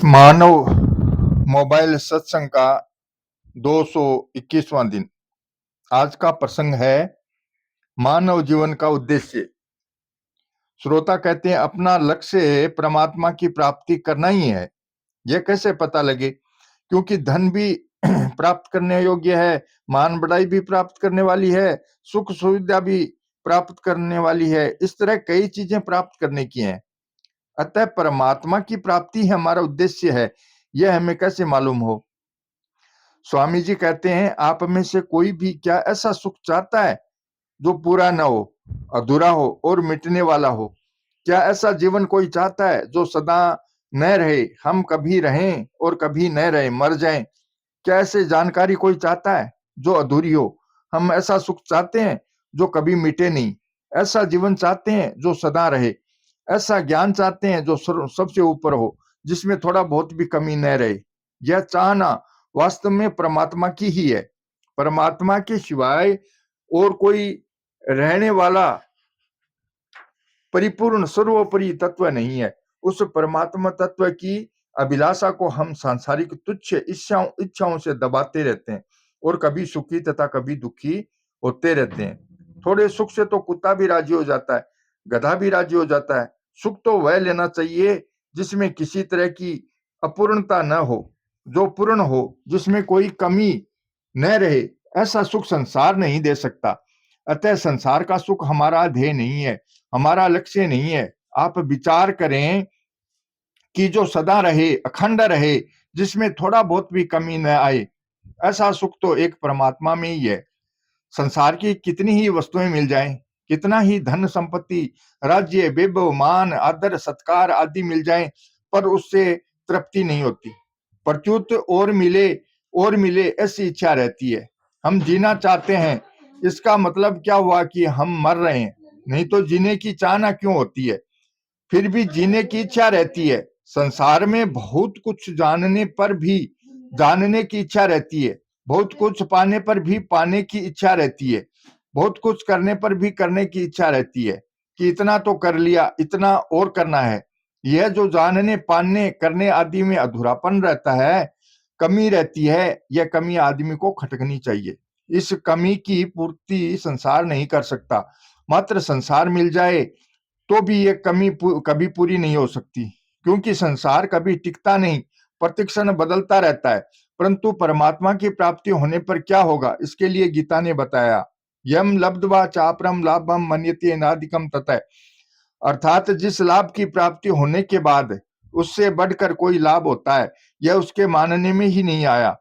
मानव mobile सत्संग का 221वां दिन। आज का प्रसंग है मानव जीवन का उद्देश्य। श्रोता कहते हैं अपना लक्ष्य परमात्मा की प्राप्ति करना ही है। यह कैसे पता लगे? क्योंकि धन भी प्राप्त करने योग्य है, मान बढ़ाई भी प्राप्त करने वाली है, सुख सुविधा भी प्राप्त करने वाली है। इस तरह कई चीजें प्राप्त करने की हैं। अतः परमात्मा की प्राप्ति ही हमारा उद्देश्य है। यह हमें कैसे मालूम हो? स्वामी जी कहते हैं आप में से कोई भी क्या ऐसा सुख चाहता है जो पूरा न हो, अधूरा हो और मिटने वाला हो? क्या ऐसा जीवन कोई चाहता है जो सदा न रहे, हम कभी रहें और कभी न रहे, मर जाएं? क्या ऐसे जानकारी कोई चाहता है जो अधूरी हो? हम ऐसा सुख चाहते हैं जो कभी मिटे नहीं। ऐसा जीवन चाहते हैं जो सदा रहे। ऐसा ज्ञान चाहते हैं जो सबसे ऊपर हो, जिसमें थोड़ा बहुत भी कमी न रहे। यह चाहना वास्तव में परमात्मा की ही है। परमात्मा के सिवाय और कोई रहने वाला परिपूर्ण सर्वोपरि तत्व नहीं है। उस परमात्मा तत्व की अभिलाषा को हम सांसारिक तुच्छ इच्छाओं से दबाते रहते हैं और कभी सुखी तथा कभी दुखी होते रहते हैं। थोड़े सुख से तो कुत्ता भी राजी हो जाता है, गधा भी राजी हो जाता है। सुख तो वह लेना चाहिए जिसमें किसी तरह की अपूर्णता न हो, जो पूर्ण हो, जिसमें कोई कमी न रहे। ऐसा सुख संसार नहीं दे सकता। अतः संसार का सुख हमारा ध्येय नहीं है, हमारा लक्ष्य नहीं है। आप विचार करें कि जो सदा रहे, अखंड रहे, जिसमें थोड़ा बहुत भी कमी न आए, ऐसा सुख तो एक परमात्मा में ही है। संसार की कितनी ही वस्तुएं मिल जाएं, कितना ही धन संपत्ति, राज्य, वैभव, मान, आदर, सत्कार आदि मिल जाएं, पर उससे तृप्ति नहीं होती। प्रत्युत और मिले ऐसी इच्छा रहती है। हम जीना चाहते हैं, इसका मतलब क्या हुआ कि हम मर रहे हैं? नहीं तो जीने की चाहना क्यों होती है? फिर भी जीने की इच्छा रहती है। संसार में बहुत कुछ जानने की इच्छा रहती है। बहुत कुछ पाने पर भी पाने की इच्छा रहती है। बहुत कुछ करने पर भी करने की इच्छा रहती है कि इतना तो कर लिया, इतना और करना है। यह जो जानने, पाने, करने आदि में अधूरापन रहता है, कमी रहती है, यह कमी आदमी को खटकनी चाहिए। इस कमी की पूर्ति संसार नहीं कर सकता। मात्र संसार मिल जाए तो भी ये कमी कभी पूरी नहीं हो सकती, क्योंकि संसार कभी टिकता नहीं, प्रतिक्षण बदलता रहता है। परंतु परमात्मा की प्राप्ति होने पर क्या होगा, इसके लिए गीता ने बताया, यम लब्ध्वा चापरम लाभम मन्यते नाधिकम ततः। अर्थात जिस लाभ की प्राप्ति होने के बाद उससे बढ़कर कोई लाभ होता है, यह उसके मानने में ही नहीं आया।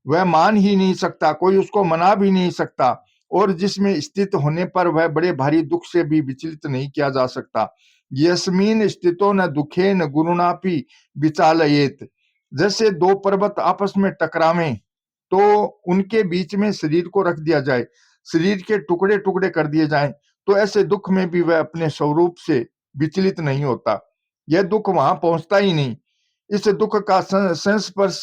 वह मान ही नहीं सकता, कोई उसको मना भी नहीं सकता, और जिसमें स्थित होने पर वह बड़े भारी दुख से भी विचलित नहीं किया जा सकता। यस्मिन स्थितो न दुखे न गुरुणापि विचालयेत। जैसे दो पर्वत आपस में टकरावें तो उनके बीच में शरीर को रख दिया जाए, शरीर के टुकड़े टुकड़े कर दिए जाएं, तो ऐसे दुख में भी वह अपने स्वरूप से विचलित नहीं होता। यह दुख वहां पहुंचता ही नहीं। इस दुख का संस्पर्श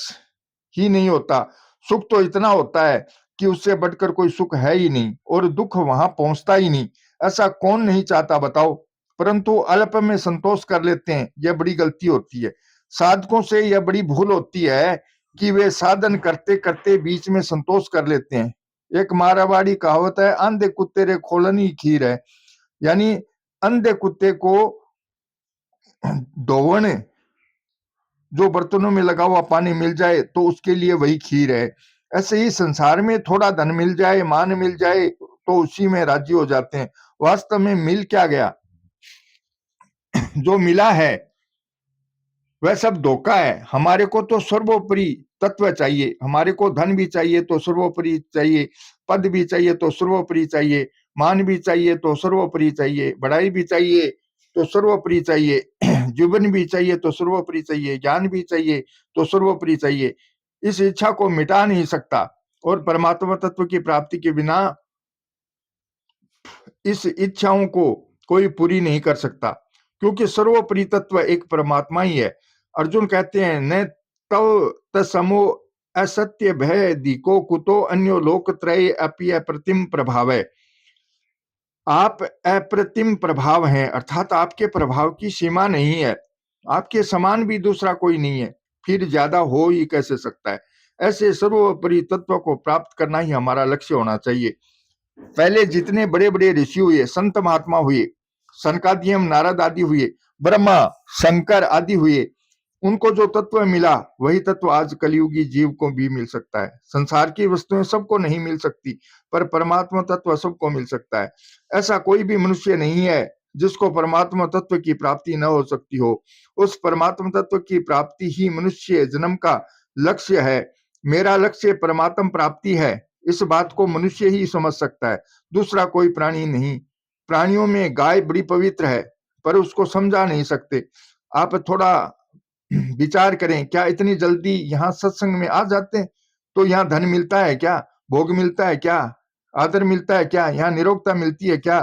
ही नहीं होता। सुख तो इतना होता है कि उससे बढ़कर कोई सुख है ही नहीं, और दुख वहां पहुंचता ही नहीं। ऐसा कौन नहीं चाहता बताओ? परंतु अल्प में संतोष कर लेते हैं, यह बड़ी गलती होती है। साधकों से यह बड़ी भूल होती है कि वे साधन करते करते बीच में संतोष कर लेते हैं। एक मारवाड़ी कहावत है, अंधे कुत्ते रे खोलनी खीर है। यानी अंधे कुत्ते को धोवने जो बर्तनों में लगा हुआ पानी मिल जाए तो उसके लिए वही खीर है। ऐसे ही संसार में थोड़ा धन मिल जाए, मान मिल जाए, तो उसी में राजी हो जाते हैं। वास्तव में मिल क्या गया? जो मिला है वह सब धोखा है। हमारे को तो सर्वोपरि तत्व चाहिए, हमारे को धन भी चाहिए तो सर्वोपरि चाहिए, पद भी चाहिए तो सर्वोपरि चाहिए, मान भी चाहिए तो सर्वोपरि चाहिए, बढ़ाई भी चाहिए तो सर्वोपरि चाहिए, जीवन भी चाहिए तो सर्वोपरि चाहिए, ज्ञान भी चाहिए तो सर्वोपरि चाहिए। इस इच्छा को मिटा नहीं सकता, और परमात्मा तत्व की प्राप्ति के बिना इस इच्छाओं को कोई पूरी नहीं कर सकता, क्योंकि सर्वोपरि तत्व एक परमात्मा ही है। अर्जुन कहते हैं, न तव तसमो असत्य भय दिको कुतो अन्यो लोक त्रय अपि अप्रतिम प्रभाव है। आप अप्रतिम प्रभाव हैं, अर्थात आपके प्रभाव की सीमा नहीं है। आपके समान भी दूसरा कोई नहीं है। फिर ज्यादा हो ही कैसे सकता है। ऐसे सर्वोपरि तत्व को प्राप्त करना ही हमारा लक्ष्य होना चाहिए। पहले जितने बड़े बड़े ऋषि हुए, संत महात्मा हुए, सनकादियम नारद आदि हुए, ब्रह्मा शंकर आदि हुए, उनको जो तत्व मिला वही तत्व आज कलयुगी जीव को भी मिल सकता है। संसार की वस्तुएं सबको नहीं मिल सकती, पर परमात्मा तत्व सबको मिल सकता है। ऐसा कोई भी मनुष्य नहीं है जिसको परमात्मा तत्व की प्राप्ति न हो सकती हो। उस परमात्मा तत्व की प्राप्ति ही मनुष्य जन्म का लक्ष्य है। मेरा लक्ष्य परमात्म प्राप्ति है, इस बात को मनुष्य ही समझ सकता है, दूसरा कोई प्राणी नहीं। प्राणियों में गाय बड़ी पवित्र है, पर उसको समझा नहीं सकते। आप थोड़ा विचार करें, क्या इतनी जल्दी यहाँ सत्संग में आ जाते हैं तो यहाँ धन मिलता है क्या, भोग मिलता है क्या, आदर मिलता है क्या, यहाँ निरोगता मिलती है क्या,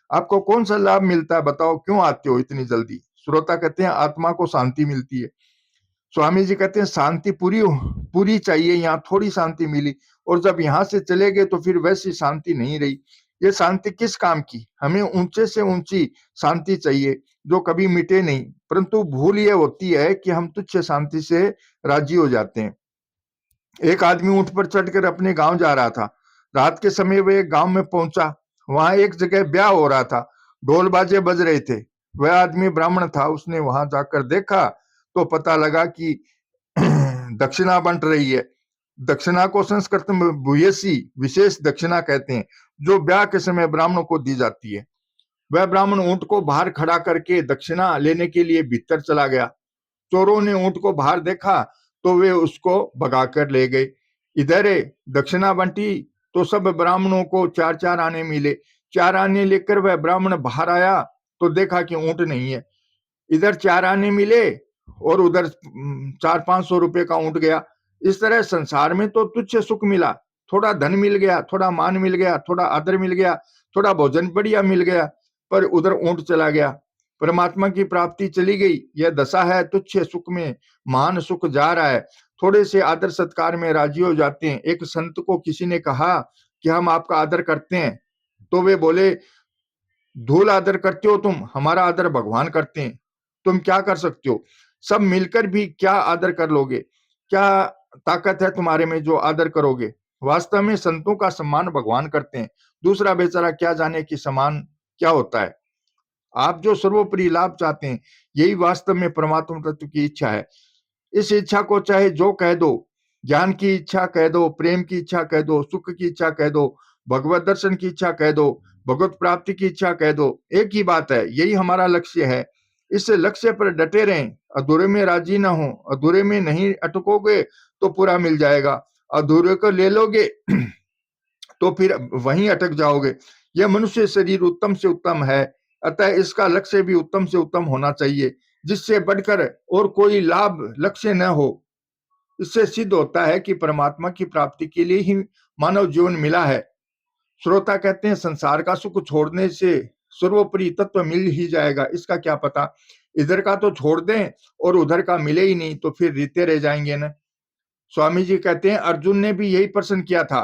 आपको कौन सा लाभ मिलता है, बताओ क्यों आते हो इतनी जल्दी। श्रोता कहते हैं आत्मा को शांति मिलती है। स्वामी जी कहते हैं शांति पूरी चाहिए, यहाँ थोड़ी शांति मिली, और जब यहाँ से चले गए तो फिर वैसी शांति नहीं रही। ये शांति किस काम की, हमें ऊंचे से ऊंची शांति चाहिए जो कभी मिटे नहीं, परंतु भूल ये होती है कि हम तुच्छ शांति से राजी हो जाते हैं। एक आदमी ऊंट पर चढ़कर अपने गांव जा रहा था। रात के समय वह एक गांव में पहुंचा। वहां एक जगह ब्याह हो रहा था, ढोल बाजे बज रहे थे। वह आदमी ब्राह्मण था। उसने वहां जाकर देखा तो पता लगा कि दक्षिणा बंट रही है। दक्षिणा को संस्कृत में भूयसी विशेष दक्षिणा कहते हैं, जो ब्याह के समय ब्राह्मणों को दी जाती है। वह ब्राह्मण ऊंट को बाहर खड़ा करके दक्षिणा लेने के लिए भीतर चला गया। चोरों ने ऊंट को बाहर देखा तो वे उसको भगाकर ले गए। इधर दक्षिणा बंटी तो सब ब्राह्मणों को 4-4 आने मिले। 4 आने लेकर वह ब्राह्मण बाहर आया तो देखा कि ऊंट नहीं है। इधर 4 आने मिले और उधर 400-500 रुपए का ऊंट गया। इस तरह संसार में तो तुच्छ सुख मिला, थोड़ा धन मिल गया, थोड़ा मान मिल गया, थोड़ा आदर मिल गया, थोड़ा भोजन बढ़िया मिल गया, पर उधर ऊंट चला गया। परमात्मा की प्राप्ति चली गई। यह दशा है, तुच्छ सुख में महान सुख जा रहा है। थोड़े से आदर सत्कार में राजी हो जाते हैं। एक संत को किसी ने कहा कि हम आपका आदर करते हैं, तो वे बोले धूल आदर करते हो तुम, हमारा आदर भगवान करते हैं, तुम क्या कर सकते हो, सब मिलकर भी क्या आदर कर लोगे, क्या ताकत है तुम्हारे में जो आदर करोगे। वास्तव में संतों का सम्मान भगवान करते हैं, दूसरा बेचारा क्या जाने कि सम्मान क्या होता है। आप जो सर्वोपरि लाभ चाहते हैं, यही वास्तव में परमात्मा तत्व की इच्छा है। इस इच्छा को चाहे जो कह दो, ज्ञान की इच्छा कह दो, प्रेम की इच्छा कह दो, सुख की इच्छा कह दो, भगवत दर्शन की इच्छा कह दो, भगवत प्राप्ति की इच्छा कह दो, एक ही बात है, यही हमारा लक्ष्य है। इस लक्ष्य पर डटे रहें, अधूरे में राजी ना हो। अधूरे में नहीं अटकोगे तो पूरा मिल जाएगा, अधूरे को ले लोगे तो फिर वहीं अटक जाओगे। यह मनुष्य शरीर उत्तम से उत्तम है, अतः इसका लक्ष्य भी उत्तम से उत्तम होना चाहिए, जिससे बढ़कर और कोई लाभ लक्ष्य न हो। इससे सिद्ध होता है कि परमात्मा की प्राप्ति के लिए ही मानव जीवन मिला है। श्रोता कहते हैं संसार का सुख छोड़ने से सर्वोपरि तत्व मिल ही जाएगा, इसका क्या पता, इधर का तो छोड़ दें और उधर का मिले ही नहीं तो फिर रीते रह जाएंगे ना। स्वामी जी कहते हैं अर्जुन ने भी यही प्रश्न किया था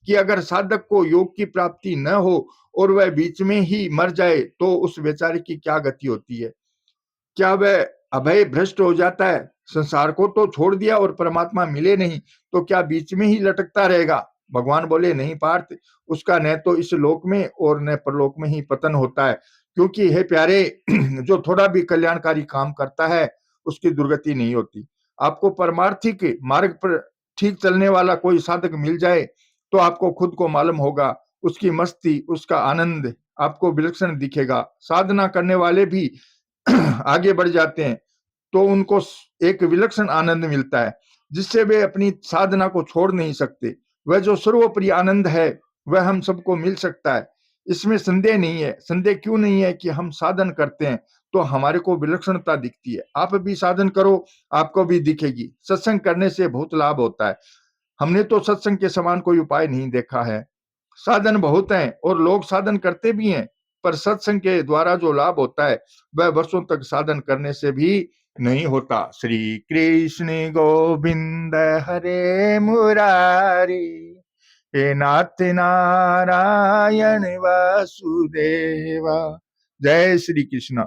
कि अगर साधक को योग की प्राप्ति न हो और वह बीच में ही मर जाए तो उस बेचारे की क्या गति होती है, क्या वह अभय भ्रष्ट हो जाता है। संसार को तो छोड़ दिया और परमात्मा मिले नहीं तो क्या बीच में ही लटकता रहेगा। भगवान बोले नहीं पार्थ, उसका न तो इस लोक में और न परलोक में ही पतन होता है, क्योंकि हे प्यारे जो थोड़ा भी कल्याणकारी काम करता है उसकी दुर्गति नहीं होती। आपको परमार्थिक मार्ग पर ठीक चलने वाला कोई साधक मिल जाए तो आपको खुद को मालूम होगा, उसकी मस्ती, उसका आनंद आपको विलक्षण दिखेगा। साधना करने वाले भी आगे बढ़ जाते हैं तो उनको एक विलक्षण आनंद मिलता है, जिससे वे अपनी साधना को छोड़ नहीं सकते। वह जो सर्वोपरि आनंद है वह हम सबको मिल सकता है, इसमें संदेह नहीं है। संदेह क्यों नहीं है कि हम साधन करते हैं तो हमारे को विलक्षणता दिखती है। आप भी साधन करो, आपको भी दिखेगी। सत्संग करने से बहुत लाभ होता है। हमने तो सत्संग के समान कोई उपाय नहीं देखा है। साधन बहुत हैं और लोग साधन करते भी हैं, पर सत्संग के द्वारा जो लाभ होता है वह वर्षों तक साधन करने से भी नहीं होता। श्री कृष्ण गोविंद हरे मुरारी, हे नाथ नारायण वासुदेवा। जय श्री कृष्ण।